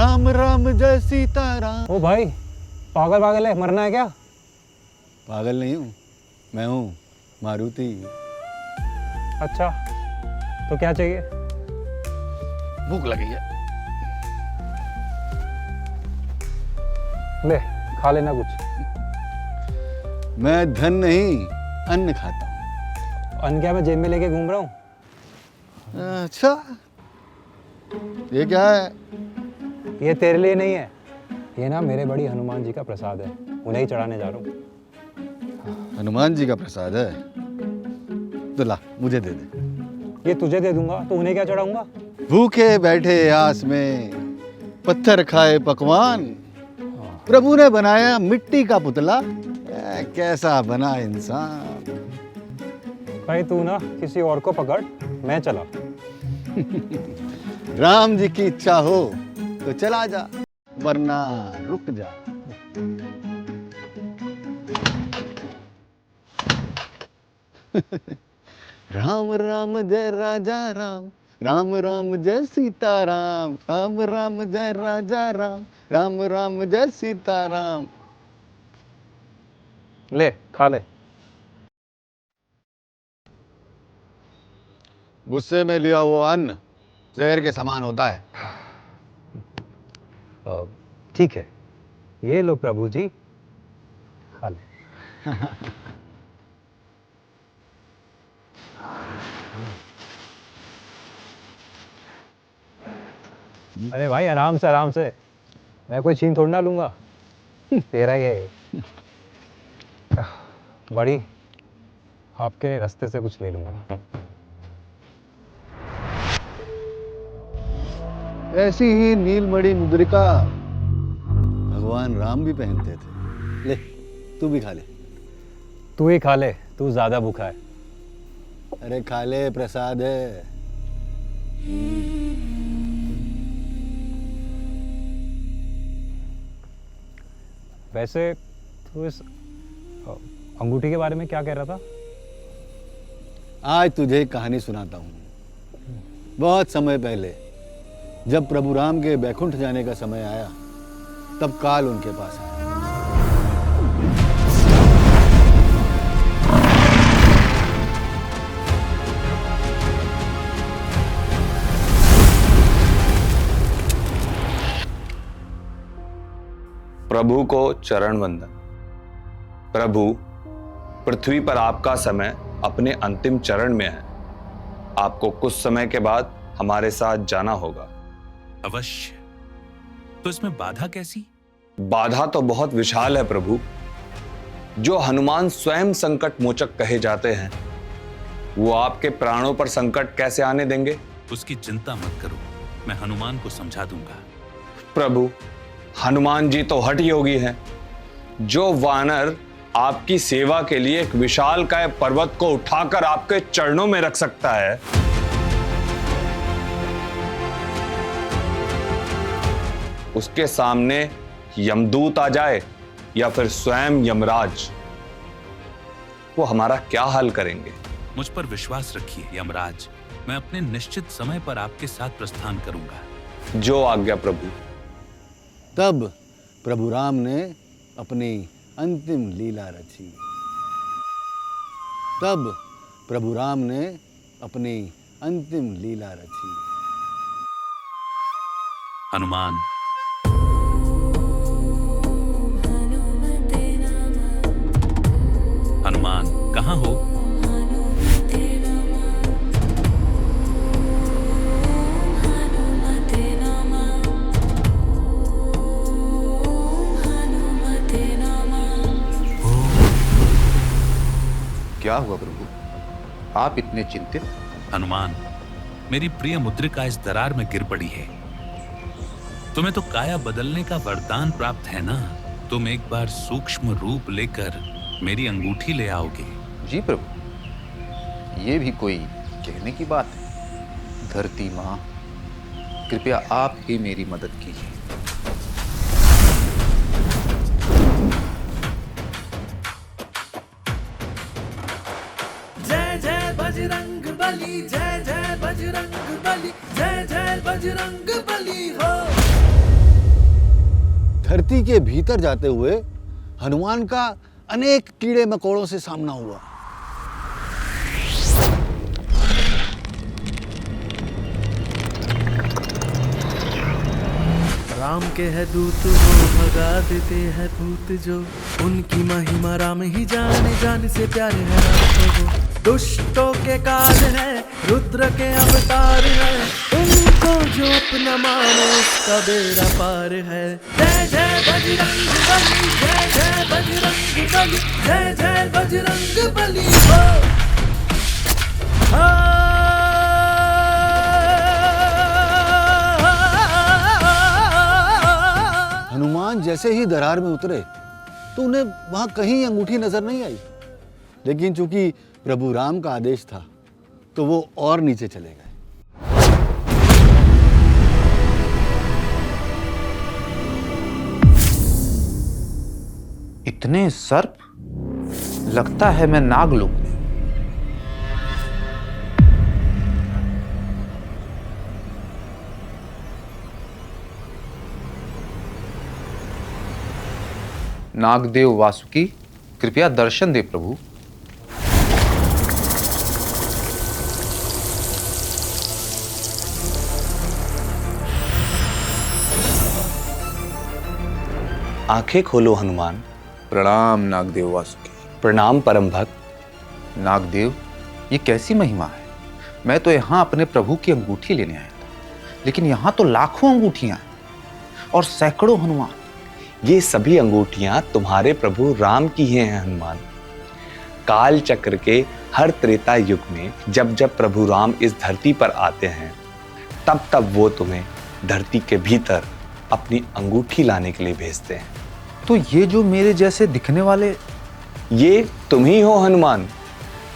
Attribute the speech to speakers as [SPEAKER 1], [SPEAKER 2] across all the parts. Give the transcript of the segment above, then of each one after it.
[SPEAKER 1] राम राम जय सीताराम।
[SPEAKER 2] ओ भाई, पागल पागल है, मरना है क्या?
[SPEAKER 1] पागल नहीं हूँ, मैं हूँ मारुति।
[SPEAKER 2] अच्छा, तो क्या चाहिए?
[SPEAKER 1] भूख लगी है।
[SPEAKER 2] ले, खा लेना कुछ।
[SPEAKER 1] मैं धन नहीं अन्न खाता हूँ।
[SPEAKER 2] अन्न क्या मैं जेब में लेके घूम रहा हूँ?
[SPEAKER 1] अच्छा, ये क्या है?
[SPEAKER 2] ये तेरे लिए नहीं है, ये ना मेरे बड़ी हनुमान जी का प्रसाद है, उन्हें ही चढ़ाने जा रहा हूँ।
[SPEAKER 1] हनुमान जी का प्रसाद है तो ला मुझे दे दे।
[SPEAKER 2] ये तुझे दे दूंगा तो उन्हें क्या चढ़ाऊंगा?
[SPEAKER 1] भूखे बैठे आस में पत्थर खाए पकवान, प्रभु ने बनाया मिट्टी का पुतला, कैसा बना इंसान।
[SPEAKER 2] भाई तू ना किसी और को पकड़, मैं चला।
[SPEAKER 1] राम जी की इच्छा हो तो चला जा, वरना रुक जा। राम राम जय राजा राम, राम राम जय सीताराम, राम राम जय राजा राम, राम राम जय सीताराम।
[SPEAKER 2] ले, खा ले।
[SPEAKER 1] गुस्से में लिया हुआ अन्न जहर के समान होता है।
[SPEAKER 2] ठीक है, ये लो प्रभु जी, खा ले। अरे भाई आराम से आराम से, मैं कोई छीन थोड़ी ना लूंगा, तेरा ही है। बड़ी आपके रास्ते से कुछ ले लूंगा।
[SPEAKER 1] ऐसी ही नीलमणि मुद्रिका भगवान राम भी पहनते थे। ले तू भी खा ले।
[SPEAKER 2] तू ही खा ले, तू ज्यादा भूखा है।
[SPEAKER 1] अरे खा ले, प्रसाद है।
[SPEAKER 2] वैसे तू इस अंगूठी के बारे में क्या कह रहा था?
[SPEAKER 1] आज तुझे एक कहानी सुनाता हूँ। बहुत समय पहले जब प्रभु राम के बैकुंठ जाने का समय आया, तब काल उनके पास आया।
[SPEAKER 3] प्रभु को चरण वंदन। प्रभु, पृथ्वी पर आपका समय अपने अंतिम चरण में है। आपको कुछ समय के बाद हमारे साथ जाना होगा।
[SPEAKER 4] अवश्य। तो इसमें बाधा कैसी?
[SPEAKER 3] बाधा तो बहुत विशाल है प्रभु। जो हनुमान स्वयं संकट मोचक कहे जाते हैं, वो आपके प्राणों पर संकट कैसे आने देंगे?
[SPEAKER 4] उसकी चिंता मत करो, मैं हनुमान को समझा दूंगा।
[SPEAKER 3] प्रभु, हनुमान जी तो हठ योगी हैं। जो वानर आपकी सेवा के लिए एक विशालकाय पर्वत को उठाकर आपके चरणों में रख सकता है, उसके सामने यमदूत आ जाए या फिर स्वयं यमराज, वो हमारा क्या हाल करेंगे?
[SPEAKER 4] मुझ पर विश्वास रखिए यमराज, मैं अपने निश्चित समय पर आपके साथ प्रस्थान करूंगा।
[SPEAKER 3] जो आज्ञा प्रभु।
[SPEAKER 1] तब प्रभु राम ने अपनी अंतिम लीला रची। तब प्रभु राम ने अपनी अंतिम लीला रची।
[SPEAKER 4] हनुमान, हनुमान कहाँ हो?
[SPEAKER 5] क्या हुआ प्रभु, आप इतने चिंतित?
[SPEAKER 4] हनुमान, मेरी प्रिय मुद्रिका इस दरार में गिर पड़ी है। तुम्हें तो काया बदलने का वरदान प्राप्त है ना? तुम एक बार सूक्ष्म रूप लेकर मेरी अंगूठी ले आओगे?
[SPEAKER 5] जी प्रभु, ये भी कोई कहने की बात है। धरती माँ, कृपया आप ही मेरी मदद कीजिए।
[SPEAKER 6] जय जय बजरंग बली, जय जय बजरंग बली, जय जय बजरंग बली हो।
[SPEAKER 1] धरती के भीतर जाते हुए हनुमान का अनेक कीड़े मकोड़ों से सामना हुआ।
[SPEAKER 6] राम के है दूत वो भगा देते हैं भूत जो, उनकी महिमा राम ही जाने, जान से प्यारे है राम को वो। दुष्टों के काल है, रुद्र के अवतार है, उनको जो अपना माने उसका बेड़ा पार है। जय जय बजरंग बली, जय जय बजरंग बली, जय जय बजरंग बली हो।
[SPEAKER 1] हनुमान जैसे ही दरार में उतरे तो उन्हें वहां कहीं अंगूठी नजर नहीं आई, लेकिन चूंकि प्रभु राम का आदेश था तो वो और नीचे चले गए।
[SPEAKER 5] इतने सर्प, लगता है मैं नागलोक में। नागदेव वासुकी, कृपया दर्शन दे प्रभु।
[SPEAKER 3] आंखें खोलो हनुमान।
[SPEAKER 5] प्रणाम नागदेव वासुकी।
[SPEAKER 3] प्रणाम परम भक्त।
[SPEAKER 5] नागदेव, ये कैसी महिमा है? मैं तो यहाँ अपने प्रभु की अंगूठी लेने आया था, लेकिन यहाँ तो लाखों अंगूठियां हैं और सैकड़ों हनुमान।
[SPEAKER 3] ये सभी अंगूठियां तुम्हारे प्रभु राम की ही हैं हनुमान। काल चक्र के हर त्रेता युग में जब जब प्रभु राम इस धरती पर आते हैं तब तब वो तुम्हें धरती के भीतर अपनी अंगूठी लाने के लिए भेजते हैं।
[SPEAKER 5] तो ये जो मेरे जैसे दिखने वाले,
[SPEAKER 3] ये तुम ही हो हनुमान,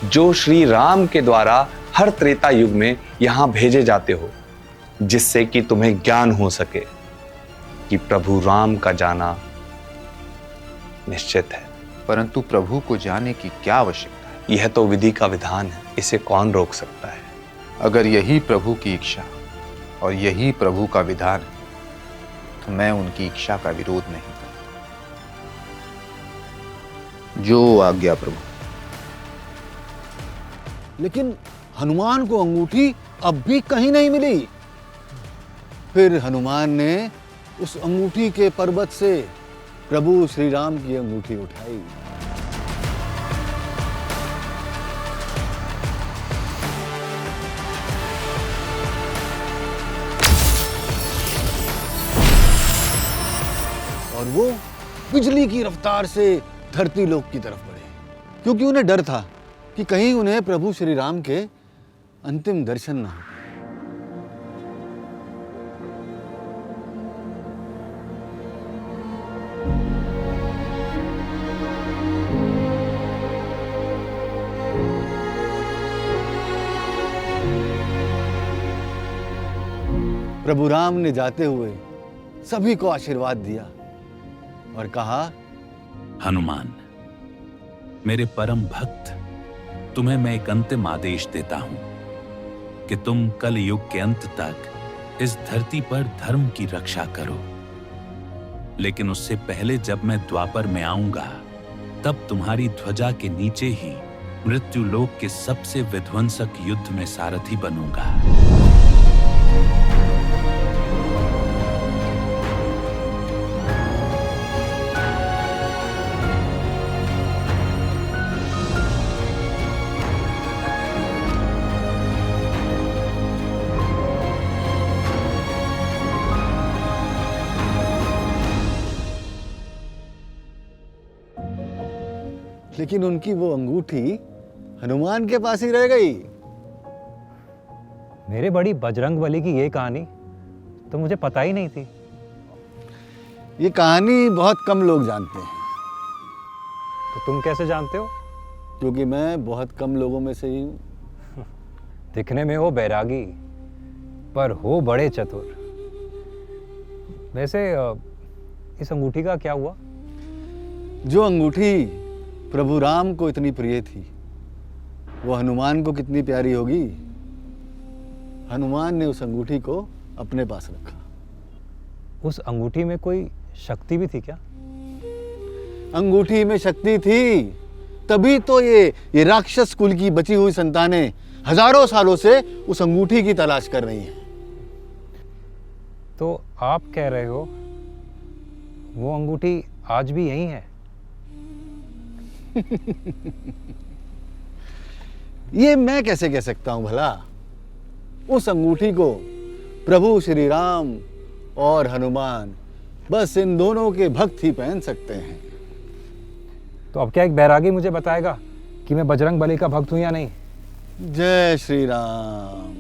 [SPEAKER 3] जो श्री राम के द्वारा हर त्रेता युग में यहाँ भेजे जाते हो, जिससे कि तुम्हें ज्ञान हो सके कि प्रभु राम का जाना निश्चित है।
[SPEAKER 5] परंतु प्रभु को जाने की क्या आवश्यकता है?
[SPEAKER 3] यह तो विधि का विधान है, इसे कौन रोक सकता है?
[SPEAKER 5] अगर यही प्रभु की इच्छा और यही प्रभु का विधान है तो मैं उनकी इच्छा का विरोध नहीं करता। जो आज्ञा प्रभु।
[SPEAKER 1] लेकिन हनुमान को अंगूठी अब भी कहीं नहीं मिली। फिर हनुमान ने उस अंगूठी के पर्वत से प्रभु श्री राम की अंगूठी उठाई। और वो बिजली की रफ्तार से धरती लोक की तरफ बढ़े, क्योंकि उन्हें डर था कि कहीं उन्हें प्रभु श्री राम के अंतिम दर्शन न हो। प्रभु राम ने जाते हुए सभी को आशीर्वाद दिया और कहा,
[SPEAKER 4] हनुमान, मेरे परम भक्त, तुम्हें मैं एक अंतिम आदेश देता हूं कि तुम कल युग के अंत तक इस धरती पर धर्म की रक्षा करो। लेकिन उससे पहले जब मैं द्वापर में आऊंगा तब तुम्हारी ध्वजा के नीचे ही मृत्यु लोक के सबसे विध्वंसक युद्ध में सारथी बनूंगा।
[SPEAKER 1] लेकिन उनकी वो अंगूठी हनुमान के पास ही रह गई।
[SPEAKER 2] मेरे बड़ी बजरंगबली की ये कहानी तो मुझे पता ही नहीं थी।
[SPEAKER 1] ये कहानी बहुत कम लोग जानते हैं,
[SPEAKER 2] तो तुम कैसे जानते हो?
[SPEAKER 1] क्योंकि मैं बहुत कम लोगों में से ही हूँ।
[SPEAKER 2] दिखने में हो बैरागी, पर हो बड़े चतुर। वैसे इस अंगूठी का क्या हुआ?
[SPEAKER 1] जो अंगूठी प्रभु राम को इतनी प्रिय थी, वो हनुमान को कितनी प्यारी होगी। हनुमान ने उस अंगूठी को अपने पास रखा।
[SPEAKER 2] उस अंगूठी में कोई शक्ति भी थी क्या?
[SPEAKER 1] अंगूठी में शक्ति थी, तभी तो ये राक्षस कुल की बची हुई संतानें हजारों सालों से उस अंगूठी की तलाश कर रही हैं।
[SPEAKER 2] तो आप कह रहे हो वो अंगूठी आज भी यहीं है?
[SPEAKER 1] ये मैं कैसे कह सकता हूं भला? उस अंगूठी को प्रभु श्री राम और हनुमान, बस इन दोनों के भक्त ही पहन सकते हैं।
[SPEAKER 2] तो अब क्या एक बैरागी मुझे बताएगा कि मैं बजरंग बली का भक्त हूं या नहीं?
[SPEAKER 1] जय श्री राम।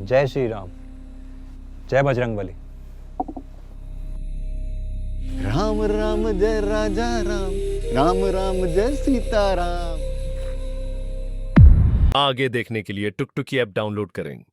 [SPEAKER 2] जय श्री राम, जय बजरंग बली।
[SPEAKER 1] राम राम जय राजा राम, राम राम जय सीता राम।
[SPEAKER 7] आगे देखने के लिए टुकटुकी ऐप डाउनलोड करें।